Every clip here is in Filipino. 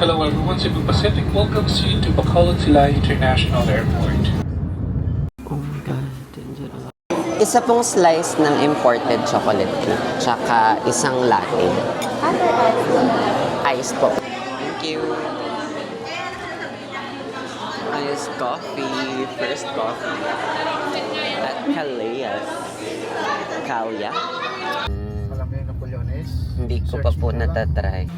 Hello everyone, Cebu Pacific welcomes you to Bacolod Silay International Airport. Oh my God. Isa pong slice ng imported chocolate cake, tsaka isang latte. Ice po. Thank you. Iced coffee. First coffee. At Caleas. Kalya. Alam mo yung Napoleones? Hindi ko pa po natatry.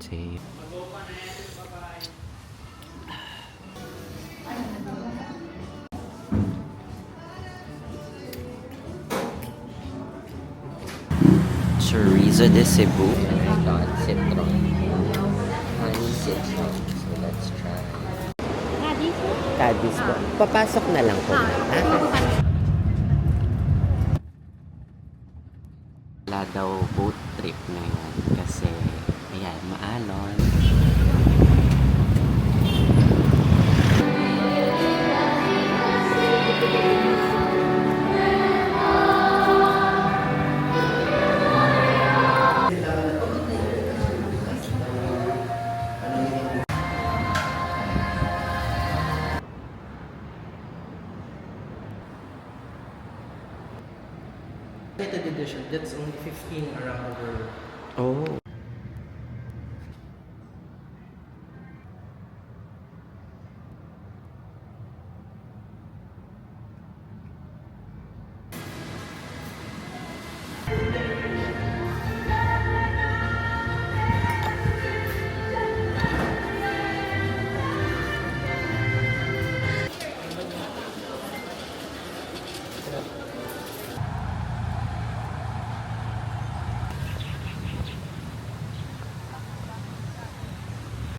See. Chorizo de Cebu. I got citron. Honey citron. So let's try. Cadiz po. Papasok na lang po. Wala daw boat trip ngayon kasi ayan, maalon. Limited edition, that's only 15 around the world. Oh.